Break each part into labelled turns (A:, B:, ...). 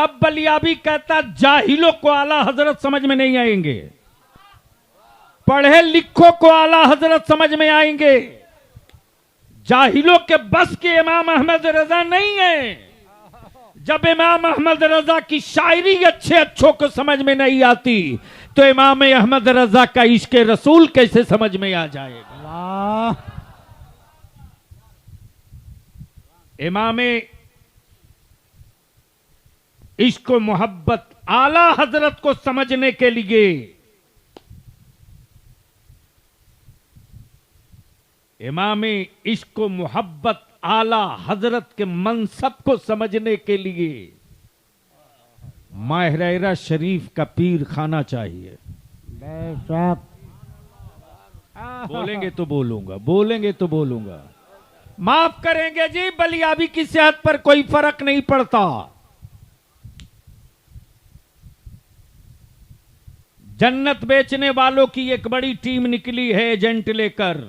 A: तब बलियाबी कहता जाहिलों को आला हजरत समझ में नहीं आएंगे, पढ़े लिखों को आला हजरत समझ में आएंगे, जाहिलों के बस के इमाम अहमद रजा नहीं है। जब इमाम अहमद रजा की शायरी अच्छे अच्छों को समझ में नहीं आती तो इमाम अहमद रजा का इश्क रसूल कैसे समझ में आ जाएगा। इमाम इश्क मोहब्बत आला हजरत को समझने के लिए इमाम इश्क मोहब्बत आला हजरत के मनसब को समझने के लिए माहिरा शरीफ का पीर खाना चाहिए। बोलेंगे तो बोलूंगा, बोलेंगे तो बोलूंगा। माफ करेंगे जी, बलियाबी की सेहत पर कोई फर्क नहीं पड़ता। जन्नत बेचने वालों की एक बड़ी टीम निकली है एजेंट लेकर,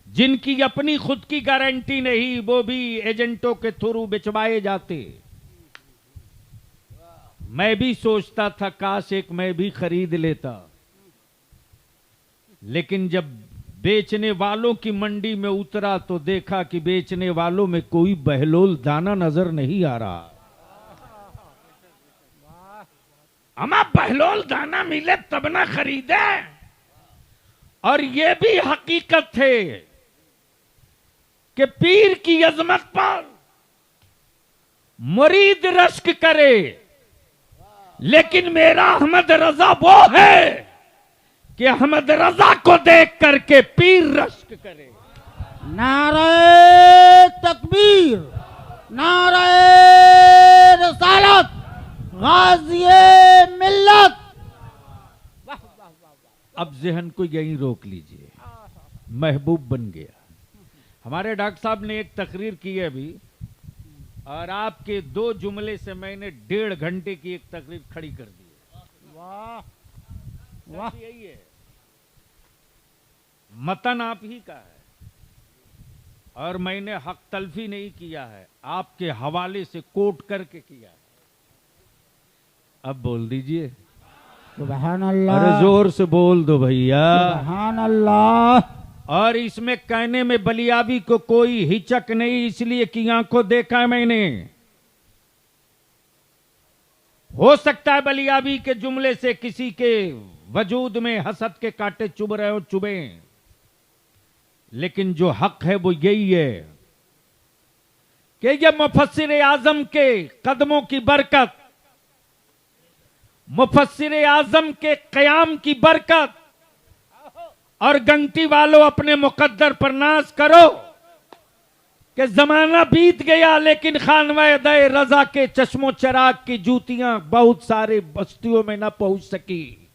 A: जिनकी अपनी खुद की गारंटी नहीं, वो भी एजेंटों के थ्रू बेचवाए जाते। मैं भी सोचता था काश एक मैं भी खरीद लेता, लेकिन जब बेचने वालों की मंडी में उतरा तो देखा कि बेचने वालों में कोई बहलोल दाना नजर नहीं आ रहा। हमें बहलोल दाना मिले तब ना खरीदे। और ये भी हकीकत है कि पीर की अजमत पर मुरीद रश्क करे, लेकिन मेरा अहमद रजा वो है कि अहमद रजा को देख करके पीर रश्क करे।
B: नारे तकबीर, नारे रसालत, गाज़िए मिल्लत।
A: अब जहन को यहीं रोक लीजिए, महबूब बन गया। हमारे डॉक्टर साहब ने एक तकरीर की है अभी, और आपके 2 जुमले से मैंने 1.5 घंटे की एक तकरीर खड़ी कर दी है।
B: वाह वाह,
A: यही है, मतन आप ही का है और मैंने हक तलफी नहीं किया है, आपके हवाले से कोट करके किया है। अब बोल दीजिए
B: सुभान अल्लाह।
A: अरे जोर से बोल दो भैया,
B: सुभान अल्लाह।
A: और इसमें कहने में बलियाबी को कोई हिचक नहीं, इसलिए कि आंखों देखा है मैंने। हो सकता है बलियाबी के जुमले से किसी के वजूद में हसद के कांटे चुभ रहे हो, चुभे, लेकिन जो हक है वो यही है कि ये मुफस्सिर आजम के कदमों की बरकत, मुफस्सिर आजम के कयाम की बरकत, और गंगटी वालों अपने मुकद्दर पर नाज करो कि जमाना बीत गया लेकिन खानवाए रजा के चश्मो चिराग की जूतियां बहुत सारे बस्तियों में न पहुंच सकी,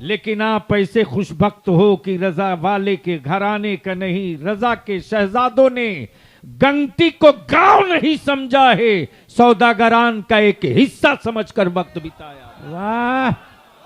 A: लेकिन आप ऐसे खुशबख्त हो कि रजा वाले के घराने का नहीं, रजा के शहजादों ने गंगटी को गांव नहीं समझा है, सौदागरान का एक हिस्सा समझकर वक्त बिताया।
B: वाह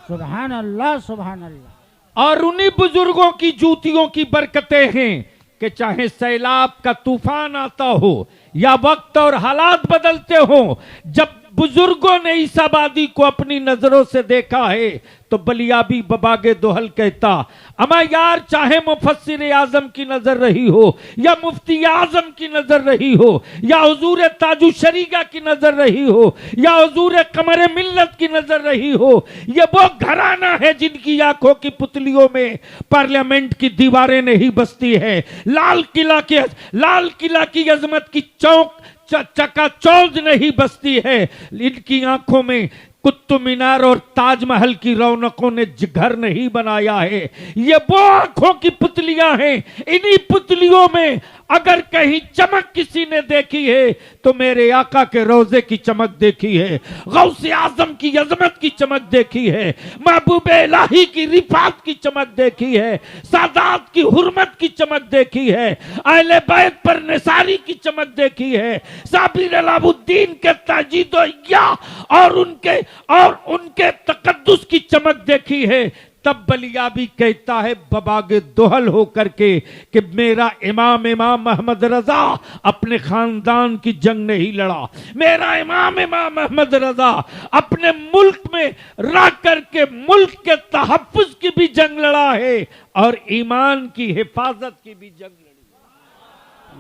B: सुभान अल्लाह, सुभान अल्लाह।
A: और उन्हीं बुजुर्गों की जूतियों की बरकतें हैं कि चाहे सैलाब का तूफान आता हो या वक्त और हालात बदलते हो, जब बुजुर्गों ने इस आबादी को अपनी नजरों से देखा है तो बलियाबी बबागे दोहल कहता, अमा यार चाहे मुफस्सिर आजम की नजर रही हो या मुफ्ती आजम की नजर रही हो या हुजूर ताजु शरीगा की नजर रही हो या हुजूर कमर मिल्लत की नजर रही हो, ये वो घराना है जिनकी आंखों की पुतलियों में पार्लियामेंट की दीवारें नहीं बसती है, लाल किला की अजमत की चौक चकाचौंध नहीं बसती है, इनकी आंखों में कुतुब मीनार और ताजमहल की रौनकों ने घर नहीं बनाया है। ये वो आंखों की पुतलियां हैं, इन्हीं पुतलियों में अगर कहीं चमक किसी ने देखी है तो मेरे आका के रोजे की चमक देखी है, गौसे आजम की अजमत की चमक देखी है, महबूब इलाही की रिफात की चमक देखी है, सादात की हुर्मत की चमक देखी है, अहले बैत पर निसारी की चमक देखी है, साबिर अलाउद्दीन के ताजीदो या और उनके तकद्दुस की चमक देखी है। तब बलियाबी कहता है बबागे दोहल हो करके कि मेरा इमाम मोहम्मद रजा अपने खानदान की जंग नहीं लड़ा, मेरा इमाम मोहम्मद रजा अपने मुल्क में रह करके मुल्क के तहफ्फुज की भी जंग लड़ा है और ईमान की हिफाजत की भी जंग लड़ी।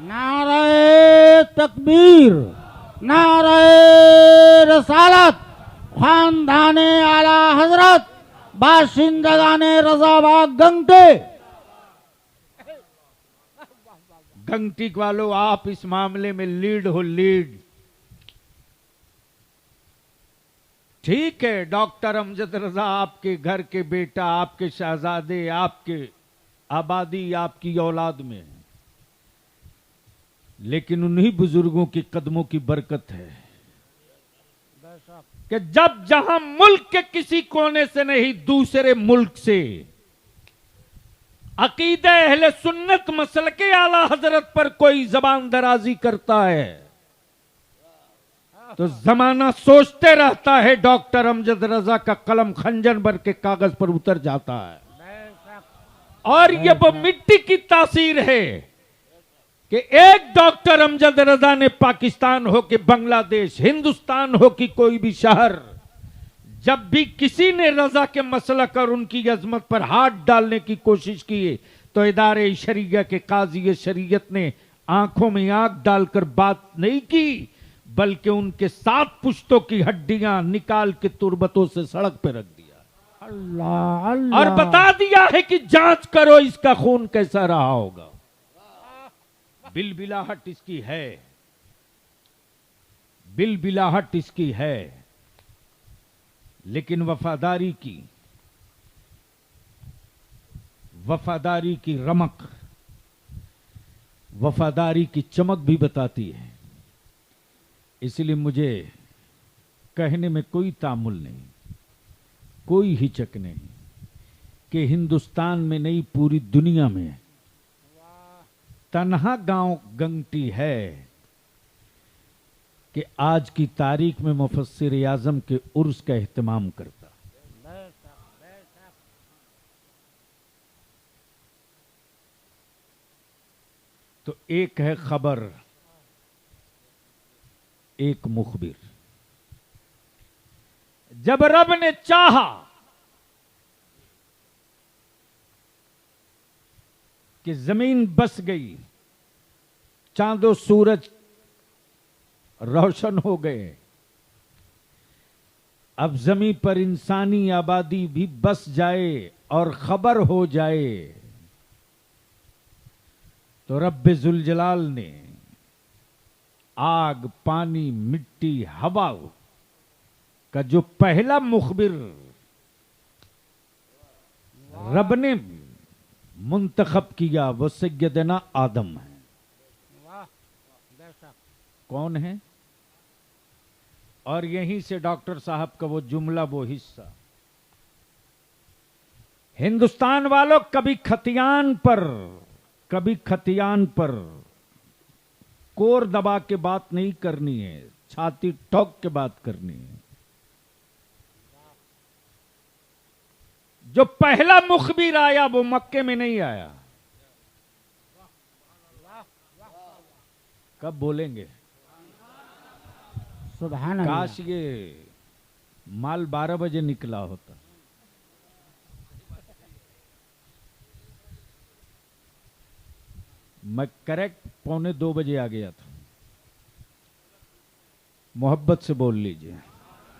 B: नारे तकबीर, नारे रसालत, खानदाने आला हजरत, बाशिंदगाने रजाबाग गंगटे।
A: गंगटी वालों, आप इस मामले में लीड हो, लीड। ठीक है, डॉक्टर अमजद रजा आपके घर के बेटा, आपके शहजादे, आपके आबादी आपकी औलाद में है, लेकिन उन्हीं बुजुर्गों के कदमों की बरकत है कि जब जहां मुल्क के किसी कोने से नहीं दूसरे मुल्क से अकीदे अहले सुन्नत मसलके आला हजरत पर कोई जबान दराजी करता है तो जमाना सोचते रहता है डॉक्टर अमजद रजा का कलम खंजर भर के कागज पर उतर जाता है। और ये वो मिट्टी की तासीर है कि एक डॉक्टर अमजद रजा ने पाकिस्तान हो कि बांग्लादेश, हिंदुस्तान हो कि कोई भी शहर, जब भी किसी ने रजा के मसलक और उनकी अजमत पर हाथ डालने की कोशिश की तो इदारे शरीयत के काजी शरीयत ने आंखों में आंख डालकर बात नहीं की, बल्कि उनके 7 पुश्तों की हड्डियां निकाल के तुरबतों से सड़क पर रख दिया।
B: अल्लाह अल्लाह।
A: और बता दिया है कि जांच करो इसका खून कैसा रहा होगा। बिलबिलाहट इसकी है, बिलबिलाहट इसकी है, लेकिन वफादारी की रमक, वफादारी की चमक भी बताती है। इसलिए मुझे कहने में कोई तामुल नहीं, कोई हिचक नहीं कि हिंदुस्तान में नहीं पूरी दुनिया में तन्हा गांव गंगटी है कि आज की तारीख में मुफस्सिर आजम के उर्स का एहतमाम करता। तो एक है खबर, एक मुखबिर। जब रब ने चाहा कि जमीन बस गई, चांदो सूरज रोशन हो गए, अब जमीन पर इंसानी आबादी भी बस जाए और खबर हो जाए, तो रब्बे जुल जलाल ने आग, पानी, मिट्टी, हवा का जो पहला मुखबिर रब ने मुंतखब किया वो सैयदना आदम है। कौन है? और यहीं से डॉक्टर साहब का वो जुमला, वो हिस्सा, हिंदुस्तान वालों कभी खतियान पर कोर दबा के बात नहीं करनी है, छाती ठोक के बात करनी है। जो पहला मुखबिर आया वो मक्के में नहीं आया। कब बोलेंगे?
B: सुभान अल्लाह।
A: काश ये माल 12 बजे निकला होता। मैं करेक्ट 1:45 बजे आ गया था। मोहब्बत से बोल लीजिए।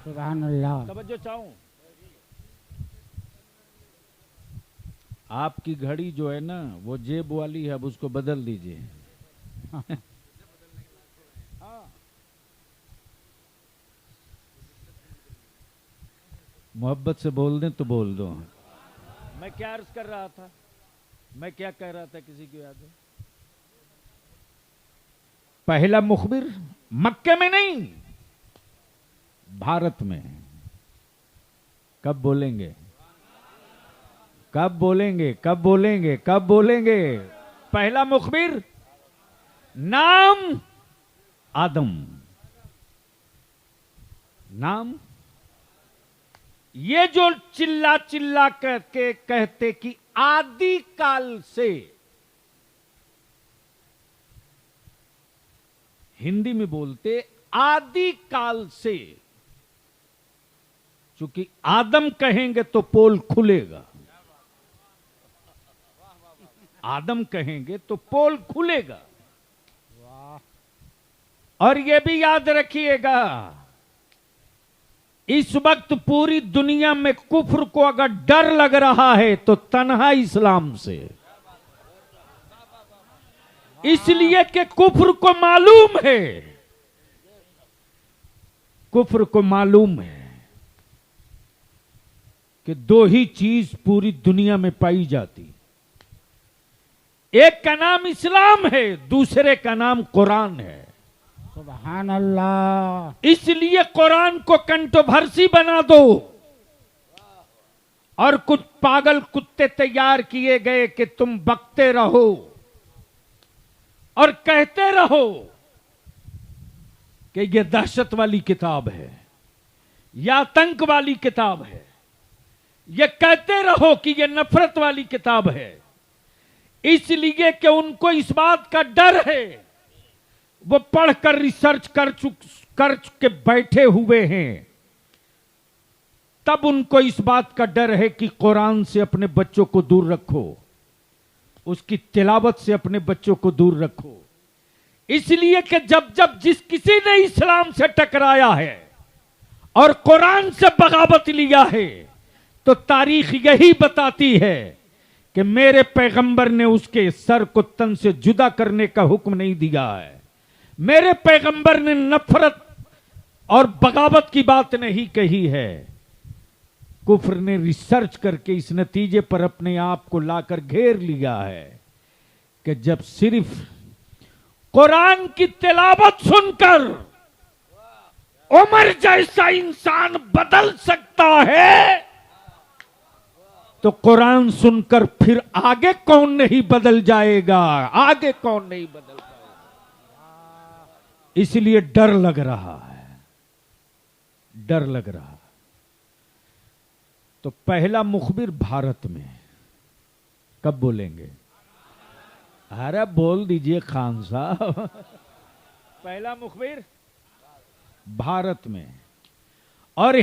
B: सुभान अल्लाह।
A: तवज्जो चाहूं, आपकी घड़ी जो है ना वो जेब वाली है, अब उसको बदल दीजिए। मोहब्बत से बोल दें तो बोल दो। मैं क्या अर्ज कर रहा था, मैं क्या कह रहा था, किसी को याद है? पहला मुखबिर मक्के में नहीं, भारत में। कब बोलेंगे? कब बोलेंगे? कब बोलेंगे? कब बोलेंगे? पहला मुखबिर नाम आदम, नाम ये जो चिल्ला चिल्ला करके कहते कि आदि काल से, हिंदी में बोलते आदि काल से, चूंकि आदम कहेंगे तो पोल खुलेगा, आदम कहेंगे तो पोल खुलेगा। और ये भी याद रखिएगा, इस वक्त पूरी दुनिया में कुफ्र को अगर डर लग रहा है तो तन्हा इस्लाम से, इसलिए कि कुफ्र को मालूम है, कुफ्र को मालूम है कि दो ही चीज पूरी दुनिया में पाई जाती, एक का नाम इस्लाम है, दूसरे का नाम कुरान है।
B: सुभान अल्लाह।
A: इसलिए कुरान को कंट्रोवर्सी बना दो और कुछ पागल कुत्ते तैयार किए गए कि तुम बकते रहो और कहते रहो कि यह दहशत वाली किताब है या आतंक वाली किताब है, यह कहते रहो कि यह नफरत वाली किताब है, इसलिए कि उनको इस बात का डर है, वो पढ़कर रिसर्च कर के बैठे हुए हैं, तब उनको इस बात का डर है कि कुरान से अपने बच्चों को दूर रखो, उसकी तिलावत से अपने बच्चों को दूर रखो। इसलिए कि जब जब जिस किसी ने इस्लाम से टकराया है और कुरान से बगावत लिया है, तो तारीख यही बताती है कि मेरे पैगंबर ने उसके सर को तन से जुदा करने का हुक्म नहीं दिया है, मेरे पैगंबर ने नफरत और बगावत की बात नहीं कही है। कुफ्र ने रिसर्च करके इस नतीजे पर अपने आप को लाकर घेर लिया है कि जब सिर्फ कुरान की तिलावत सुनकर उमर जैसा इंसान बदल सकता है, तो कुरान सुनकर फिर आगे कौन नहीं बदल जाएगा, आगे कौन नहीं बदल जाएगा। इसलिए डर लग रहा है, डर लग रहा है। तो पहला मुखबिर भारत में कब बोलेंगे? अरे बोल दीजिए खान साहब। पहला मुखबिर भारत में, और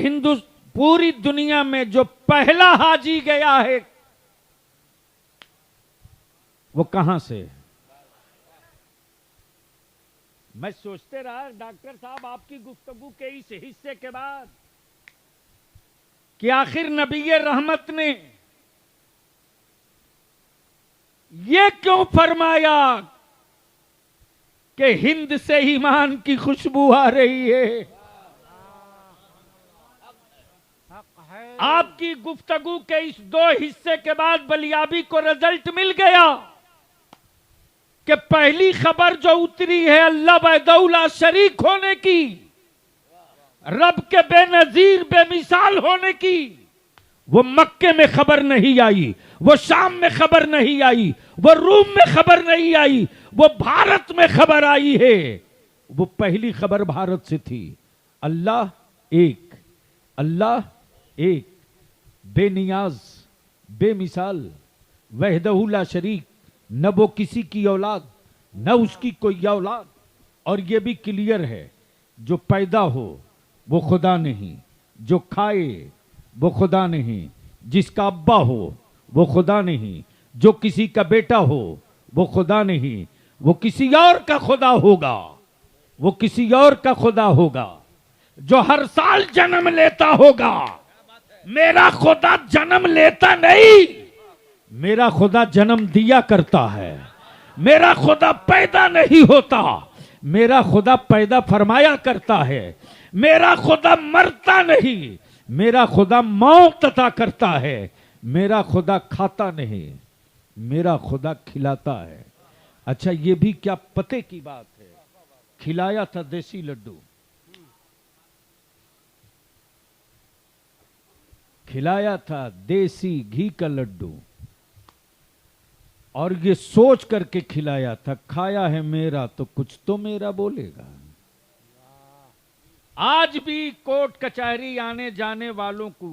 A: पूरी दुनिया में जो पहला हाजी गया है वो कहां से? मैं सोचते रहा डॉक्टर साहब आपकी गुफ्तगू के इस हिस्से के बाद कि आखिर नबी रहमत ने ये क्यों फरमाया कि हिंद से ईमान की खुशबू आ रही है। आपकी गुफ्तगू के इस दो हिस्से के बाद बलियाबी को रिजल्ट मिल गया कि पहली खबर जो उतरी है अल्लाह वहदहू शरीक होने की, रब के बेनजीर बेमिसाल होने की, वो मक्के में खबर नहीं आई, वो शाम में खबर नहीं आई, वो रूम में खबर नहीं आई, वो भारत में खबर आई है। वो पहली खबर भारत से थी, अल्लाह एक, अल्लाह एक, बेनियाज बेमिसाल, वहदहू ला शरीक, न वो किसी की औलाद न उसकी कोई औलाद। और ये भी क्लियर है, जो पैदा हो वो खुदा नहीं, जो खाए वो खुदा नहीं, जिसका अब्बा हो वो खुदा नहीं, जो किसी का बेटा हो वो खुदा नहीं, वो किसी और का खुदा होगा, वो किसी और का खुदा होगा, जो हर साल जन्म लेता होगा। मेरा खुदा जन्म लेता नहीं, मेरा खुदा जन्म दिया करता है, मेरा खुदा पैदा नहीं होता, मेरा खुदा पैदा फरमाया करता है, मेरा खुदा मरता नहीं, मेरा खुदा मौत अता करता है, मेरा खुदा खाता नहीं, मेरा खुदा खिलाता है। अच्छा ये भी क्या पते की बात है, खिलाया था देसी लड्डू, खिलाया था देसी घी का लड्डू, और ये सोच करके खिलाया था खाया है मेरा तो कुछ तो मेरा बोलेगा। आज भी कोर्ट कचहरी आने जाने वालों को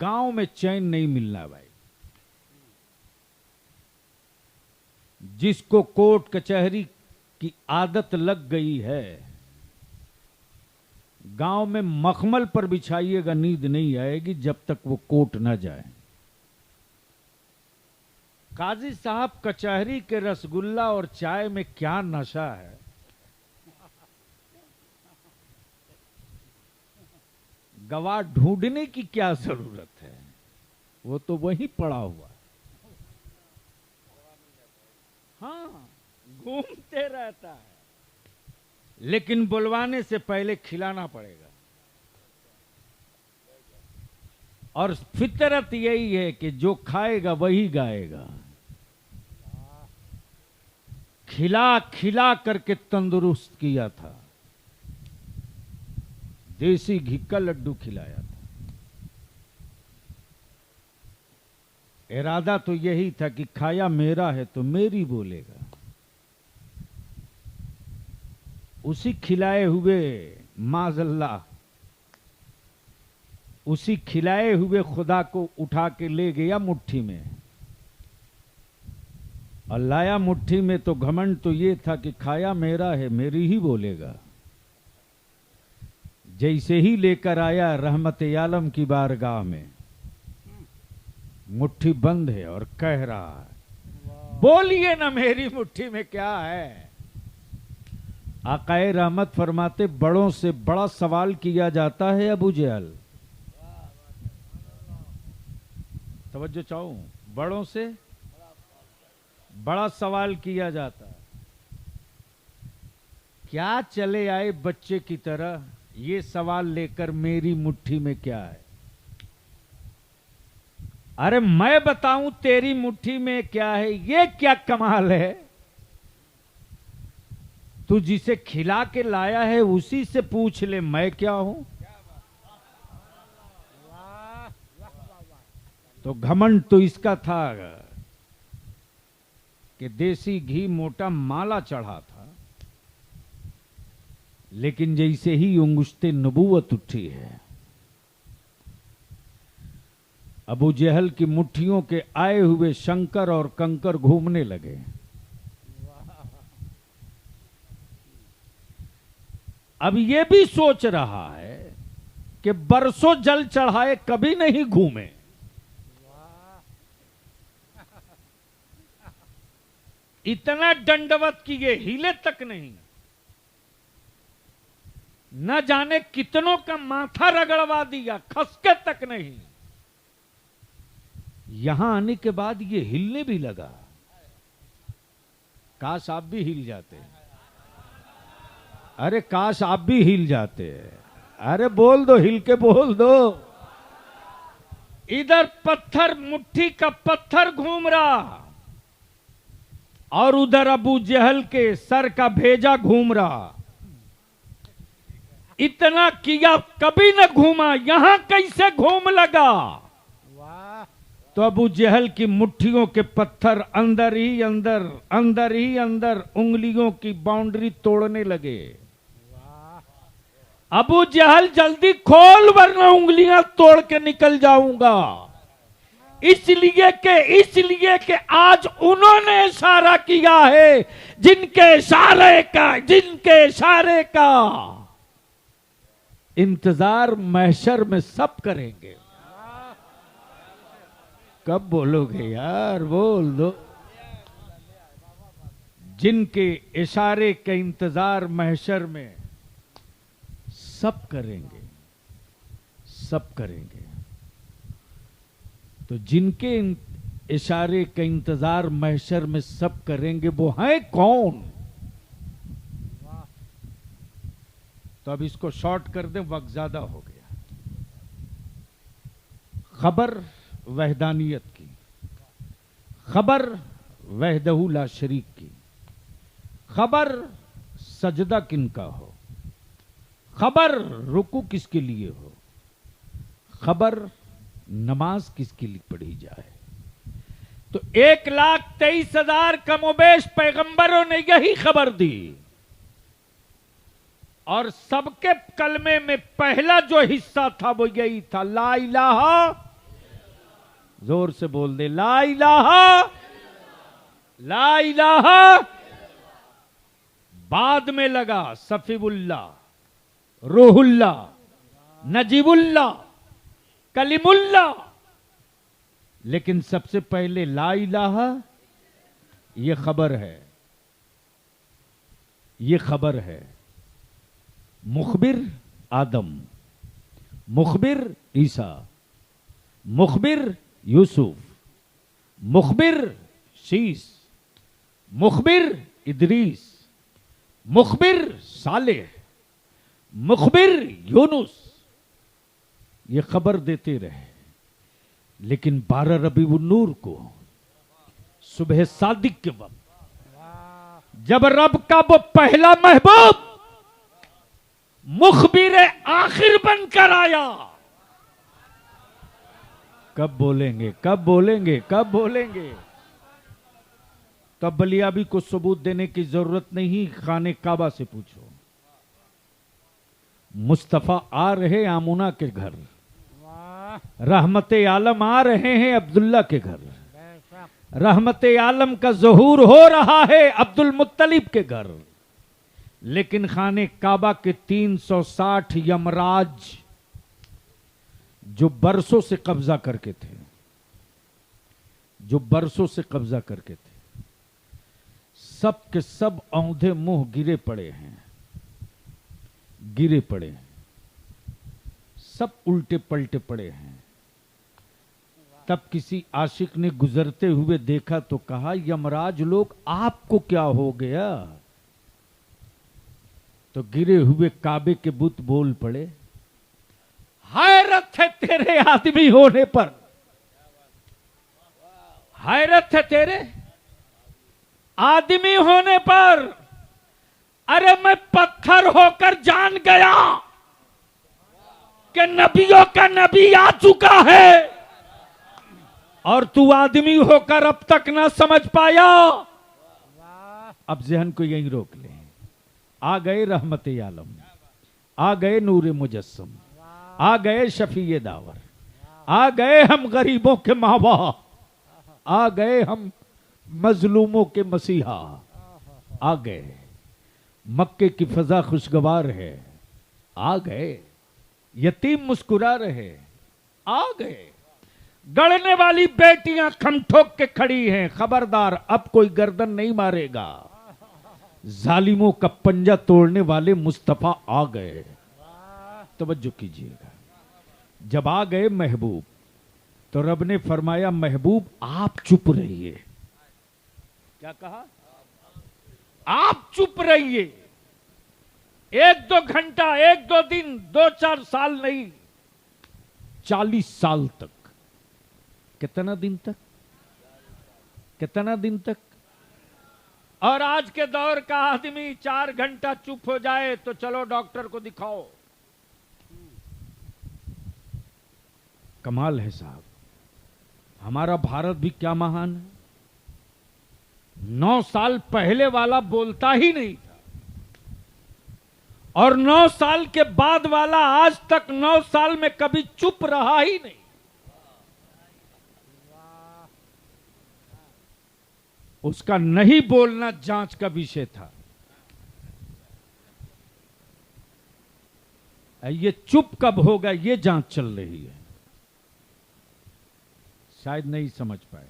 A: गांव में चैन नहीं मिलना भाई। जिसको कोर्ट कचहरी की आदत लग गई है, गांव में मखमल पर बिछाइएगा नींद नहीं आएगी जब तक वो कोर्ट ना जाए। काजी साहब, कचहरी के रसगुल्ला और चाय में क्या नशा है। गवाह ढूंढने की क्या जरूरत है, वो तो वहीं पड़ा हुआ। हाँ, घूमते रहता है, लेकिन बुलवाने से पहले खिलाना पड़ेगा। और फितरत यही है कि जो खाएगा वही गाएगा। खिला खिला करके तंदुरुस्त किया था, देसी घी का लड्डू खिलाया था। इरादा तो यही था कि खाया मेरा है तो मेरी बोलेगा। उसी खिलाए हुए माज़ल्लाह, उसी खिलाए हुए खुदा को उठा के ले गया मुट्ठी में, और लाया मुट्ठी में तो घमंड तो ये था कि खाया मेरा है मेरी ही बोलेगा। जैसे ही लेकर आया रहमत आलम की बारगाह में, मुट्ठी बंद है और कह रहा है, बोलिए ना मेरी मुट्ठी में क्या है। आकाए रहमत फरमाते, बड़ों से बड़ा सवाल किया जाता है अबू जहल। तवज्जो चाहूं, बड़ों से बड़ा सवाल किया जाता है। क्या चले आए बच्चे की तरह ये सवाल लेकर, मेरी मुट्ठी में क्या है। अरे मैं बताऊं तेरी मुट्ठी में क्या है, ये क्या कमाल है। तू जिसे खिला के लाया है उसी से पूछ ले मैं क्या हूं। तो घमंड तो इसका था कि देसी घी मोटा माला चढ़ा था, लेकिन जैसे ही अंगुश्ते नबूवत उठी है, अबू जहल की मुट्ठियों के आए हुए शंकर और कंकर घूमने लगे। अब ये भी सोच रहा है कि बरसों जल चढ़ाए कभी नहीं घूमे। इतना दंडवत किए हिले तक नहीं, न जाने कितनों का माथा रगड़वा दिया, खसके तक नहीं। यहां आने के बाद ये हिलने भी लगा। काश आप भी हिल जाते। अरे काश आप भी हिल जाते। अरे बोल दो, हिल के बोल दो। इधर पत्थर, मुट्ठी का पत्थर घूम रहा, और उधर अबू जहल के सर का भेजा घूम रहा। इतना किया कभी न घूमा, यहां कैसे घूम लगा। तो अबू जहल की मुट्ठियों के पत्थर अंदर ही अंदर, अंदर ही अंदर उंगलियों की बाउंड्री तोड़ने लगे। अबू जहल जल्दी खोल वरना उंगलियां तोड़ के निकल जाऊंगा। इसलिए कि आज उन्होंने इशारा किया है जिनके इशारे का इंतजार महशर में सब करेंगे। कब बोलोगे यार, बोल दो। जिनके इशारे के इंतजार महशर में सब करेंगे, सब करेंगे। तो जिनके इशारे का इंतजार महशर में सब करेंगे वो हैं कौन। तो अब इसको शॉर्ट कर दें, वक्त ज्यादा हो गया। खबर वहदानियत की, खबर वहदहू ला शरीक की, खबर सजदा किनका हो, खबर रुकू किसके लिए हो, खबर नमाज किसके लिए पढ़ी जाए। तो 1,23,000 कमोबेश पैगंबरों ने यही खबर दी, और सबके कलमे में पहला जो हिस्सा था वो यही था, ला इलाहा जोर से बोल दे, ला इलाहा, ला इलाहा। बाद में लगा सफीउल्ला, रूहुल्ला, नजीबुल्ला, कलीमुल्ला, लेकिन सबसे पहले ला इलाहा। ये खबर है, ये खबर है। मुखबिर आदम, मुखबिर ईसा, मुखबिर यूसुफ, मुखबिर शीस, मुखबिर इदरीस, मुखबिर सालेह, मुखबिर यूनुस, ये खबर देते रहे। लेकिन 12 रबीउन नूर को सुबह सादिक के वक्त जब रब का वो पहला महबूब मुखबिर आखिर बनकर आया, कब बोलेंगे, कब बोलेंगे, कब बोलेंगे? तब बलियाबी को सबूत देने की जरूरत नहीं, खाने काबा से पूछो। मुस्तफा आ रहे आमुना के घर, रहमते आलम आ रहे हैं अब्दुल्ला के घर, रहमते आलम का ज़हूर हो रहा है अब्दुल मुत्तलिब के घर। लेकिन खाने काबा के 360 यमराज जो बरसों से कब्जा करके थे, जो बरसों से कब्जा करके थे, सब के सब औंधे मुंह गिरे पड़े हैं, गिरे पड़े हैं, सब उल्टे पलटे पड़े हैं। तब किसी आशिक ने गुजरते हुए देखा तो कहा, यमराज लोग आपको क्या हो गया? तो गिरे हुए काबे के बुत बोल पड़े, हैरत है तेरे आदमी होने पर, हैरत है तेरे आदमी होने पर। अरे मैं पत्थर होकर जान गया कि नबियों का नबी आ चुका है, और तू आदमी होकर अब तक ना समझ पाया। अब जहन को यहीं रोक ले। आ गए रहमते आलम, आ गए नूरे मुजस्सम, आ गए शफीए दावर, आ गए हम गरीबों के माँ बाप, आ गए हम मजलूमों के मसीहा, आ गए। मक्के की फजा खुशगवार है, आ गए। यतीम मुस्कुरा रहे, आ गए। गड़ने वाली बेटियां खम ठोक के खड़ी हैं, खबरदार अब कोई गर्दन नहीं मारेगा। जालिमों का पंजा तोड़ने वाले मुस्तफा आ गए। तवज्जो कीजिएगा, जब आ गए महबूब तो रब ने फरमाया, महबूब आप चुप रहिए। क्या कहा? आप चुप रहिए। 1-2 घंटा, 1-2 दिन, 2-4 साल नहीं, 40 साल तक। कितना दिन तक? कितना दिन तक? और आज के दौर का आदमी 4 घंटा चुप हो जाए तो चलो डॉक्टर को दिखाओ। कमाल है साहब। हमारा भारत भी क्या महान है। 9 साल पहले वाला बोलता ही नहीं था, और 9 साल के बाद वाला आज तक 9 साल में कभी चुप रहा ही नहीं। उसका नहीं बोलना जांच का विषय था। ये चुप कब होगा, ये जांच चल रही है। शायद नहीं समझ पाए।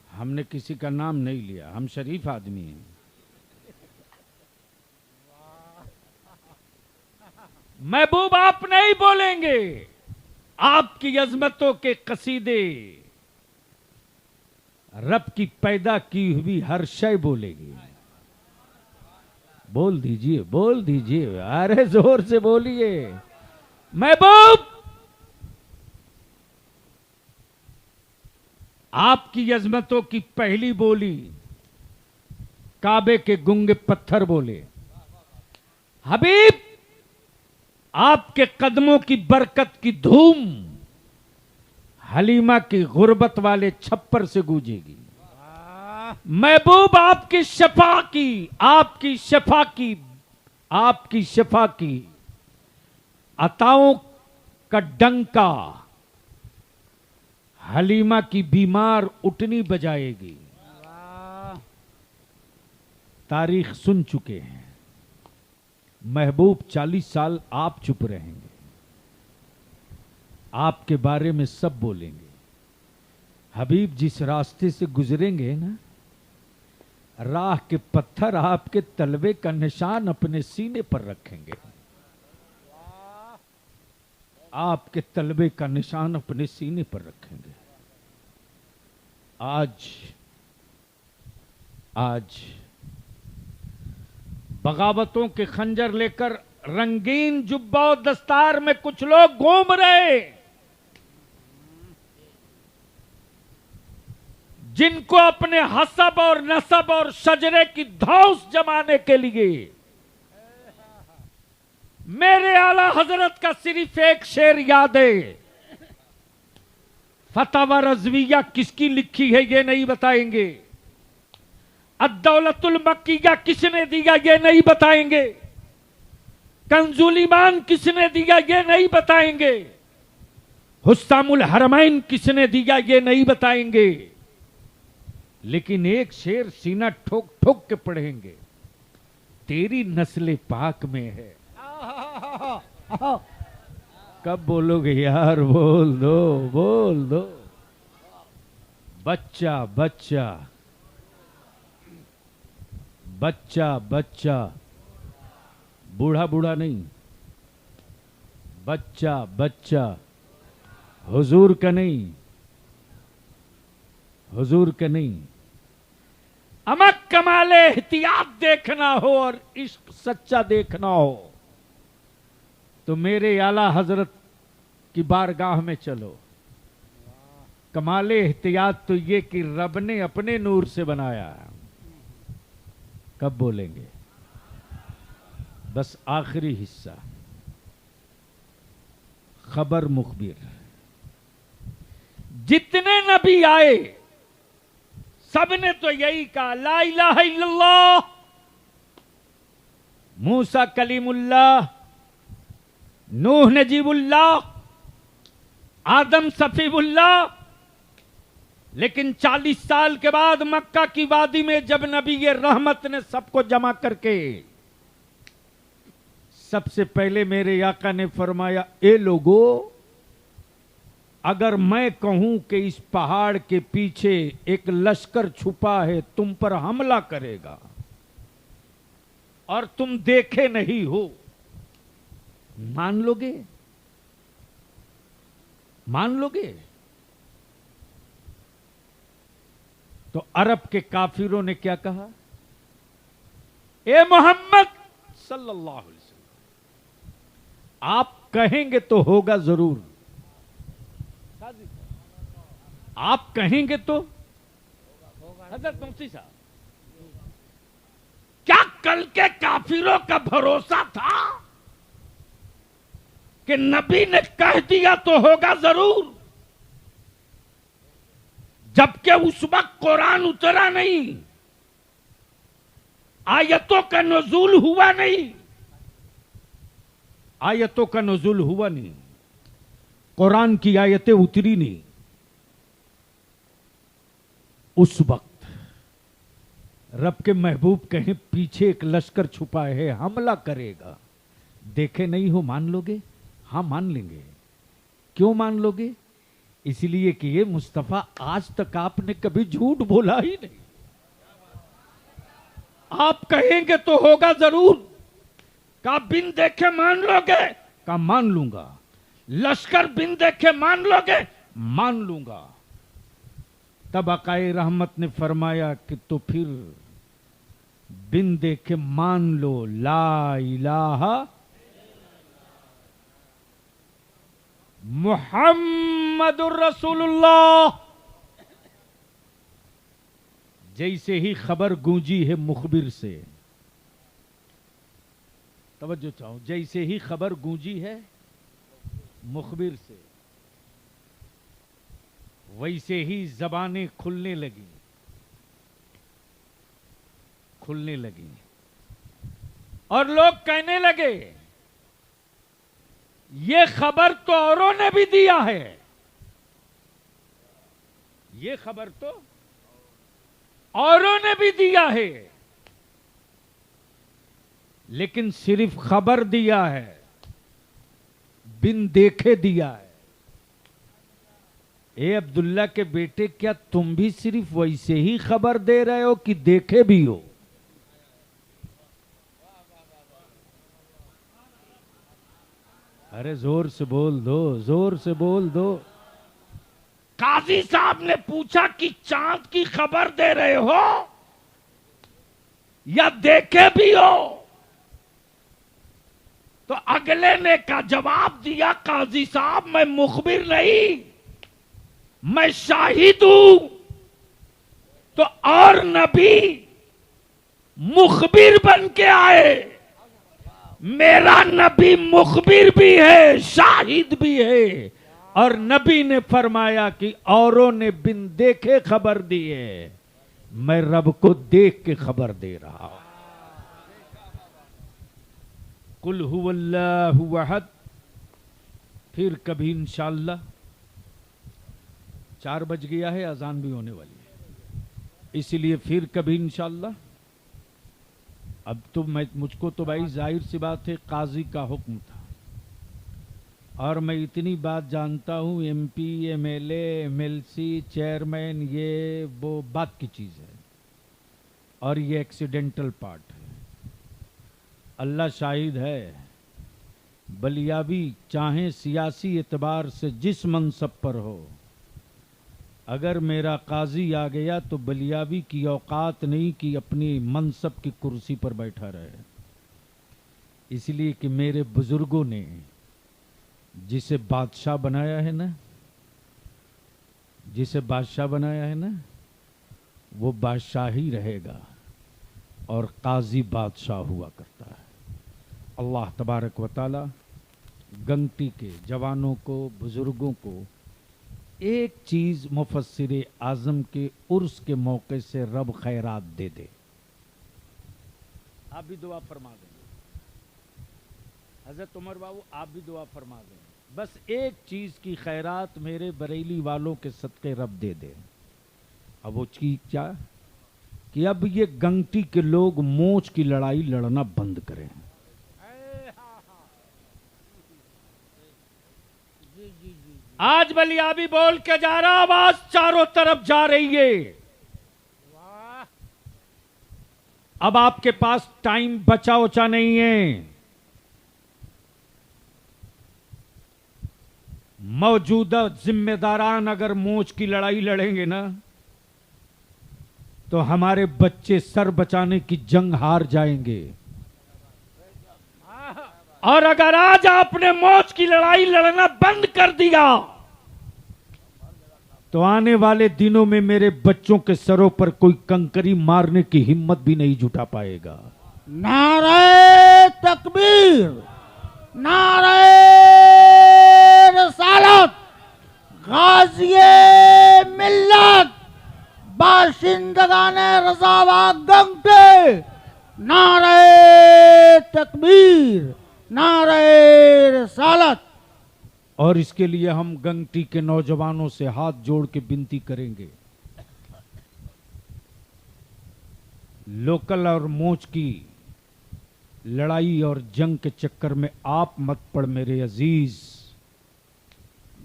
A: हमने किसी का नाम नहीं लिया, हम शरीफ आदमी हैं। महबूब आप नहीं बोलेंगे, आपकी अजमतों के कसीदे रब की पैदा की हुई हर शय बोलेगी। बोल दीजिए, बोल दीजिए, अरे जोर से बोलिए। महबूब आपकी अजमतों की पहली बोली काबे के गुंगे पत्थर बोले। हबीब आपके कदमों की बरकत की धूम हलीमा की गुर्बत वाले छप्पर से गूंजेगी। महबूब आपकी शफा की, आपकी शफा की, आपकी शफा की अताओं का डंका हलीमा की बीमार उठनी बजाएगी। तारीख सुन चुके हैं। महबूब 40 साल आप चुप रहेंगे, आपके बारे में सब बोलेंगे। हबीब जिस रास्ते से गुजरेंगे ना, राह के पत्थर आपके तलवे का निशान अपने सीने पर रखेंगे। आपके तलवे का निशान अपने सीने पर रखेंगे। आज बगावतों के खंजर लेकर रंगीन जुब्बा और दस्तार में कुछ लोग घूम रहे, जिनको अपने हसब और नसब और शजरे की धौस जमाने के लिए मेरे आला हजरत का सिर्फ एक शेर याद है। फतवा रज़विया किसकी लिखी है ये नहीं बताएंगे, अद्दौलतुल मक्किया किसने दिया ये नहीं बताएंगे, कंजुल ईमान किसने दिया ये नहीं बताएंगे, हुस्सामुल हरमैन किसने दिया ये नहीं बताएंगे, लेकिन एक शेर सीना ठोक ठोक के पढ़ेंगे, तेरी नस्ल पाक में है। कब बोलोगे यार? बोल दो, बोल दो। बच्चा बच्चा बच्चा बच्चा, बूढ़ा बूढ़ा नहीं, बच्चा बच्चा, हुजूर का नहीं, हुजूर का नहीं। अमक कमाले एहतियात देखना हो और इश्क सच्चा देखना हो तो मेरे आला हजरत की बारगाह में चलो। कमाले एहतियात तो ये कि रब ने अपने नूर से बनाया। कब बोलेंगे? बस आखिरी हिस्सा, खबर मुखबिर। जितने नबी आए सबने तो यही कहा, ला इलाहा इल्लल्लाह। मूसा कलीमुल्लाह, नूह नजीबुल्लाह, आदम सफीबुल्लाह। लेकिन 40 साल के बाद मक्का की वादी में जब नबी ये रहमत ने सबको जमा करके सबसे पहले मेरे आका ने फरमाया, ए लोगो, अगर मैं कहूं कि इस पहाड़ के पीछे एक लश्कर छुपा है, तुम पर हमला करेगा और तुम देखे नहीं हो, मान लोगे? मान लोगे? तो अरब के काफिरों ने क्या कहा? ए मोहम्मद सल्लल्लाहु अलैहि वसल्लम, आप कहेंगे तो होगा जरूर। आप कहेंगे तो हजरत मुफ्ती साहब, क्या कल के काफिरों का भरोसा था कि नबी ने कह दिया तो होगा जरूर, जबकि उस वक्त कुरान उतरा नहीं, आयतों का नुज़ूल हुआ नहीं, आयतों का नुज़ूल हुआ नहीं, कुरान की आयतें उतरी नहीं। उस वक्त रब के महबूब कहें पीछे एक लश्कर छुपा है, हमला करेगा, देखे नहीं हो, मान लोगे? हाँ मान लेंगे। क्यों मान लोगे? इसलिए कि ये मुस्तफा आज तक आपने कभी झूठ बोला ही नहीं। आप कहेंगे तो होगा जरूर। का बिन देखे मान लोगे? का मान लूंगा। लश्कर बिन देखे मान लोगे? मान लूंगा। तब आकाए रहमत ने फरमाया कि तो फिर बिन देखे मान लो, ला इलाहा मुहम्मदुर रसूलुल्लाह। जैसे ही खबर गूंजी है मुखबिर से, तवज्जो चाहूं, जैसे ही खबर गूंजी है मुखबिर से, वैसे ही जबानें खुलने लगी, खुलने लगी और लोग कहने लगे ये खबर तो औरों ने भी दिया है, ये खबर तो औरों ने भी दिया है, लेकिन सिर्फ खबर दिया है, बिन देखे दिया है। ए अब्दुल्ला के बेटे, क्या तुम भी सिर्फ वैसे ही खबर दे रहे हो कि देखे भी हो? अरे जोर से बोल दो, जोर से बोल दो। काजी साहब ने पूछा कि चांद की खबर दे रहे हो या देखे भी हो? तो अगले ने का जवाब दिया, काजी साहब मैं मुखबिर नहीं, मैं शाहिद हूं। तो और नबी मुखबिर बन के आए, मेरा नबी मुखबिर भी है, शाहिद भी है। और नबी ने फरमाया कि औरों ने बिन देखे खबर दी है, मैं रब को देख के खबर दे रहा हूं। कुल हुवल्लाहु अहद। फिर कभी इंशाअल्लाह। 4 बज गया है, अजान भी होने वाली है, इसीलिए फिर कभी इंशाअल्लाह। अब तो मुझको तो भाई जाहिर सी बात है, काजी का हुक्म था, और मैं इतनी बात जानता हूँ, एमपी, एमएलए, एमएलसी, चेयरमैन, ये वो बात की चीज़ है, और ये एक्सीडेंटल पार्ट है। अल्लाह शाहिद है, बलियाबी चाहे सियासी एतबार से जिस मनसब पर हो, अगर मेरा काजी आ गया तो बलियाबी की औकात नहीं कि अपनी मनसब की कुर्सी पर बैठा रहे। इसलिए कि मेरे बुजुर्गों ने जिसे बादशाह बनाया है ना, जिसे बादशाह बनाया है ना, वो बादशाह ही रहेगा, और काजी बादशाह हुआ करता है। अल्लाह तबारक व तआला गंगटी के जवानों को, बुजुर्गों को एक चीज मुफस्सिर आजम के उर्स के मौके से रब खैरात दे दे। आप भी दुआ फरमा देंगे हजरत उमर बाबू, आप भी दुआ फरमा देंगे। बस एक चीज की खैरात मेरे बरेली वालों के सदके रब दे दे। अब वो चीज क्या? कि अब ये गंगटी के लोग मोच की लड़ाई लड़ना बंद करें। आज बलियाबी बोल के जा रहा, आवाज चारों तरफ जा रही है। अब आपके पास टाइम बचा उचा नहीं है। मौजूदा जिम्मेदारान अगर मोच की लड़ाई लड़ेंगे ना, तो हमारे बच्चे सर बचाने की जंग हार जाएंगे। और अगर आज आपने मौज की लड़ाई लड़ना बंद कर दिया, तो आने वाले दिनों में मेरे बच्चों के सरों पर कोई कंकरी मारने की हिम्मत भी नहीं जुटा पाएगा।
B: नारे तकबीर, नारे रसालत, गाज़िए मिल्लत, बाशिंदगाने रज़ावा गंगटे, नारे तकबीर, नारे रसालत।
A: और इसके लिए हम गंगटी के नौजवानों से हाथ जोड़ के विनती करेंगे, लोकल और मोच की लड़ाई और जंग के चक्कर में आप मत पड़ मेरे अजीज।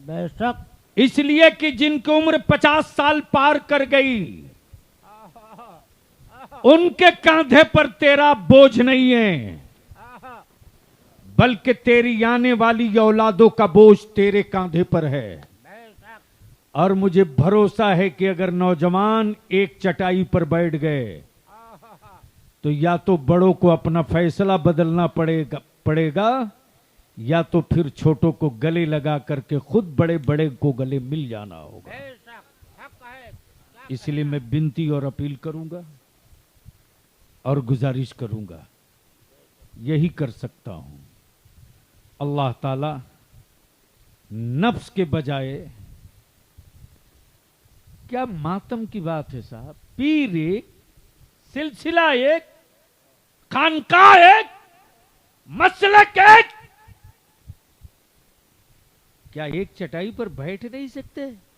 B: बेशक।
A: इसलिए कि जिनकी उम्र 50 साल पार कर गई, उनके कंधे पर तेरा बोझ नहीं है, बल्कि तेरी आने वाली औलादों का बोझ तेरे कंधे पर है। और मुझे भरोसा है कि अगर नौजवान एक चटाई पर बैठ गए, तो या तो बड़ों को अपना फैसला बदलना पड़ेगा, या तो फिर छोटों को गले लगा करके खुद बड़े बड़े को गले मिल जाना होगा। इसलिए मैं विनती और अपील करूंगा और गुजारिश करूंगा, यही कर सकता हूं। अल्लाह ताला नफ्स के बजाय, क्या मातम की बात है साहब, पीर एक, सिलसिला एक, खानका एक, मसलक एक, क्या एक चटाई पर बैठ नहीं सकते?